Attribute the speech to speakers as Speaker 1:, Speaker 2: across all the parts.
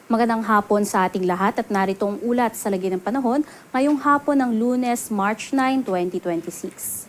Speaker 1: Magandang hapon sa ating lahat at narito ang ulat sa lagi ng panahon ngayong hapon ng Lunes, March 9, 2026.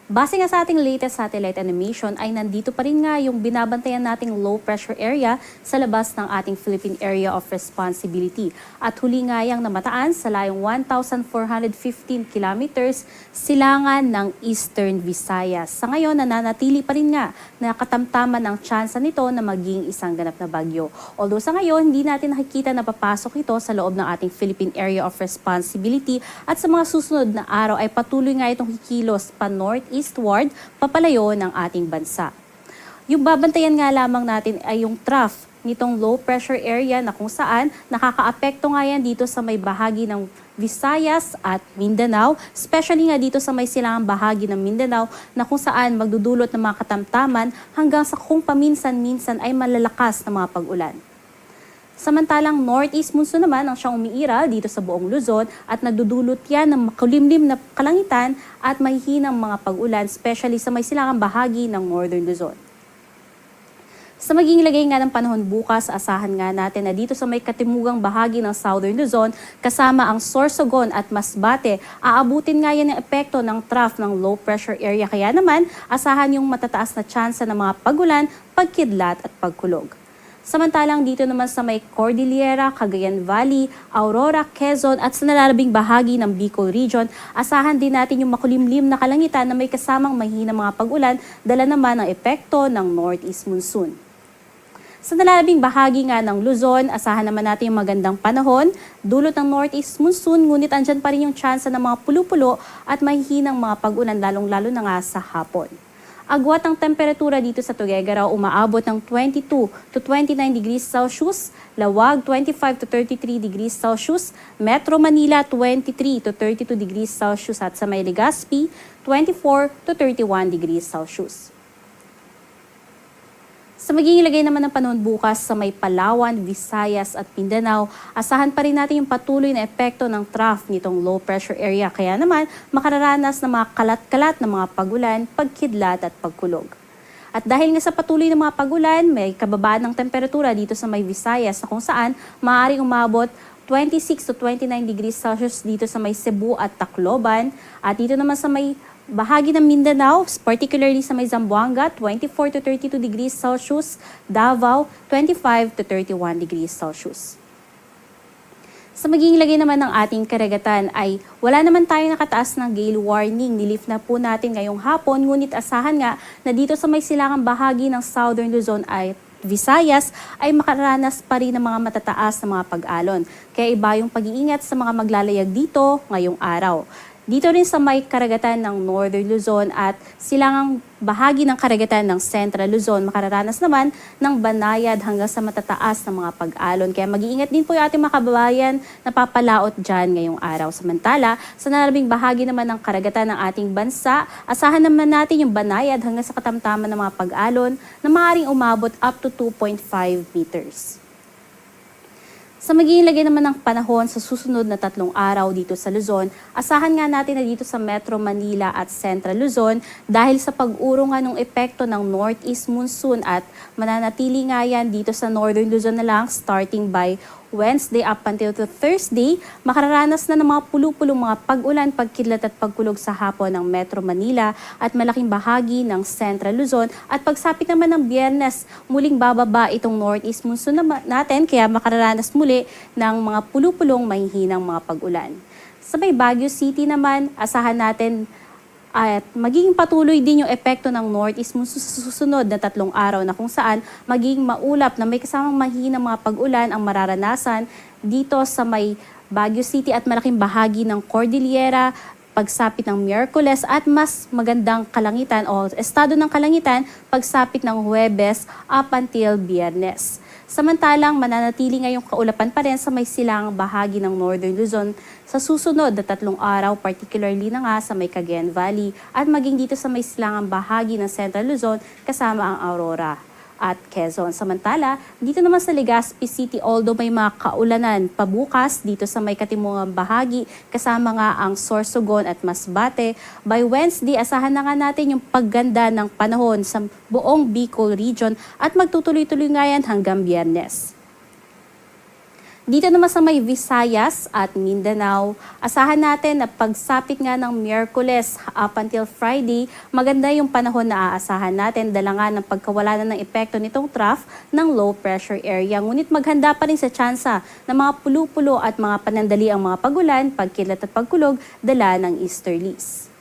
Speaker 1: Base nga sa ating latest satellite animation ay nandito pa rin nga yung binabantayan nating low pressure area sa labas ng ating Philippine Area of Responsibility. At huli nga yang namataan sa layong 1,415 kilometers silangan ng Eastern Visayas. Sa ngayon, nananatili pa rin nga na katamtaman ang tsansa nito na maging isang ganap na bagyo. Although sa ngayon, hindi natin nakikita na papasok ito sa loob ng ating Philippine Area of Responsibility at sa mga susunod na araw ay patuloy nga itong kikilos pa northeastward papalayo ng ating bansa. Yung babantayan nga lamang natin ay yung trough nitong low pressure area na kung saan nakakaapekto nga yan dito sa may bahagi ng Visayas at Mindanao, especially nga dito sa may silangang bahagi ng Mindanao na kung saan magdudulot ng mga katamtaman hanggang sa kung paminsan-minsan ay malalakas na mga pag-ulan. Samantalang northeast monsoon naman ang siyang umiiral dito sa buong Luzon at nagdudulot yan ng makulimlim na kalangitan at mahihinang mga pag-ulan, especially sa may silangang bahagi ng northern Luzon. Sa maging lagay nga ng panahon bukas, asahan nga natin na dito sa may katimugang bahagi ng Southern Luzon, kasama ang Sorsogon at Masbate, aabutin nga yan ang epekto ng trough ng low pressure area. Kaya naman, asahan yung matataas na tsansa ng mga pag-ulan, pagkidlat at pagkulog. Samantalang dito naman sa may Cordillera, Cagayan Valley, Aurora, Quezon at sa nalalabing bahagi ng Bicol Region, asahan din natin yung makulimlim na kalangitan na may kasamang mahinang mga pag-ulan, dala naman ang epekto ng northeast monsoon. Sa nalalabing bahagi nga ng Luzon, asahan naman natin yung magandang panahon, dulot ng northeast monsoon, ngunit andyan pa rin yung tsansa ng mga pulo-pulo at mahihinang mga pag-ulan lalong-lalo na nga sa hapon. Agwat ang temperatura dito sa Tuguegarao umaabot ng 22 to 29 degrees Celsius, Lawag 25 to 33 degrees Celsius, Metro Manila 23 to 32 degrees Celsius at sa may Legazpi 24 to 31 degrees Celsius. Sa magiging lagay naman ng panahon bukas sa may Palawan, Visayas at Mindanao, asahan pa rin natin yung patuloy na epekto ng trough nitong low pressure area. Kaya naman, makararanas ng mga kalat-kalat na mga pagulan, pagkidlat at pagkulog. At dahil nga sa patuloy na mga pagulan, may kababaan ng temperatura dito sa may Visayas na kung saan maaaring umabot 26 to 29 degrees Celsius dito sa may Cebu at Tacloban. At dito naman sa may bahagi ng Mindanao, particularly sa may Zamboanga, 24 to 32 degrees Celsius, Davao, 25 to 31 degrees Celsius. Sa magiging lagay naman ng ating karagatan ay wala naman tayong nakataas ng gale warning. Nilift na po natin ngayong hapon, ngunit asahan nga na dito sa may silangang bahagi ng Southern Luzon ay Visayas ay makaranas pa rin ng mga matataas na mga pag-alon. Kaya iba yung pag-iingat sa mga maglalayag dito ngayong araw. Dito rin sa may karagatan ng Northern Luzon at silangang bahagi ng karagatan ng Central Luzon, makararanas naman ng banayad hanggang sa matataas na mga pag-alon. Kaya mag-iingat din po yung ating mga kababayan na papalaot dyan ngayong araw. Samantala, sa nalalabing bahagi naman ng karagatan ng ating bansa, asahan naman natin yung banayad hanggang sa katamtaman ng mga pag-alon na maaaring umabot up to 2.5 meters. Sa magiging lagay naman ng panahon sa susunod na 3 araw dito sa Luzon, asahan nga natin na dito sa Metro Manila at Central Luzon dahil sa pag-uro nga ng epekto ng northeast monsoon at mananatili nga yan dito sa Northern Luzon na lang starting by Wednesday up until to Thursday, makararanas na ng mga pulo-pulong mga pag-ulan, pagkidlat at pagkulog sa hapon ng Metro Manila at malaking bahagi ng Central Luzon. At pagsapit naman ng Biyernes, muling bababa itong northeast monsoon natin kaya makararanas muli ng mga pulo-pulong mahihinang mga pag-ulan. Sa may Baguio City naman, asahan natin at magiging patuloy din yung epekto ng northeast monsoon sa susunod na 3 araw na kung saan magiging maulap na may kasamang mahinang mga pag-ulan ang mararanasan dito sa may Baguio City at malaking bahagi ng Cordillera, pagsapit ng Miyerkules at mas magandang kalangitan o estado ng kalangitan pagsapit ng Huwebes up until Biyernes. Samantalang mananatili ngayong kaulapan pa rin sa may silangang bahagi ng Northern Luzon sa susunod na 3 araw, particularly na nga sa may Cagayan Valley at maging dito sa may silangang bahagi ng Central Luzon kasama ang Aurora at Quezon. Samantala, dito naman sa Legazpi City, although may mga kaulanan pabukas dito sa may katimungang bahagi, kasama nga ang Sorsogon at Masbate, by Wednesday, asahan na nga natin yung pagganda ng panahon sa buong Bicol Region at magtutuloy-tuloy nga yan hanggang Biyernes. Dito naman sa may Visayas at Mindanao, asahan natin na pagsapit nga ng Miyerkules up until Friday, maganda yung panahon na aasahan natin dala nga ng pagkawala na ng epekto nitong trough ng low pressure area. Ngunit maghanda pa rin sa tsansa ng mga pulo-pulo at mga panandali ang mga pagulan, pagkilat at pagkulog dala ng easterlies.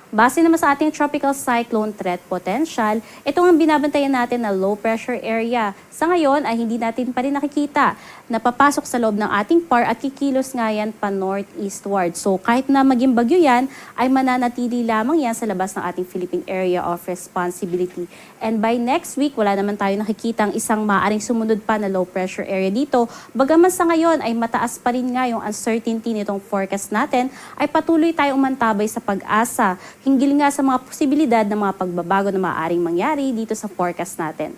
Speaker 1: Base naman sa ating tropical cyclone threat potential, ito ang binabantayan natin na low pressure area. Sa ngayon ay hindi natin pa rin nakikita na papasok sa loob ng ating PAR at kikilos nga yan pa northeastward. So kahit na maging bagyo yan, ay mananatili lamang yan sa labas ng ating Philippine Area of Responsibility. And by next week, wala naman tayo nakikitang isang maaaring sumunod pa na low pressure area dito. Bagaman sa ngayon ay mataas pa rin nga yung uncertainty nitong forecast natin, ay patuloy tayong umantabay sa pag-asa hinggil nga sa mga posibilidad ng mga pagbabago na maaaring mangyari dito sa forecast natin.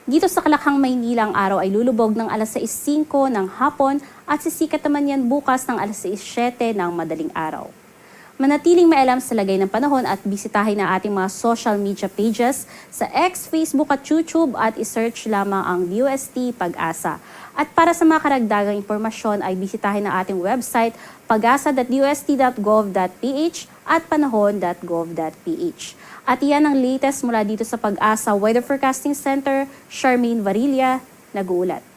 Speaker 1: Dito sa Kalakhang, Maynila, ang araw ay lulubog ng alas 6:05 ng hapon at sisikat naman yan bukas ng alas 6:07 ng madaling araw. Manatiling may alam sa lagay ng panahon at bisitahin ang ating mga social media pages sa X, Facebook at YouTube at isearch lamang ang DOST Pag-asa. At para sa mga karagdagang impormasyon ay bisitahin ang ating website pagasa.dost.gov.ph at panahon.gov.ph. At iyan ang latest mula dito sa Pag-asa Weather Forecasting Center. Charmaine Varilla, nag-uulat.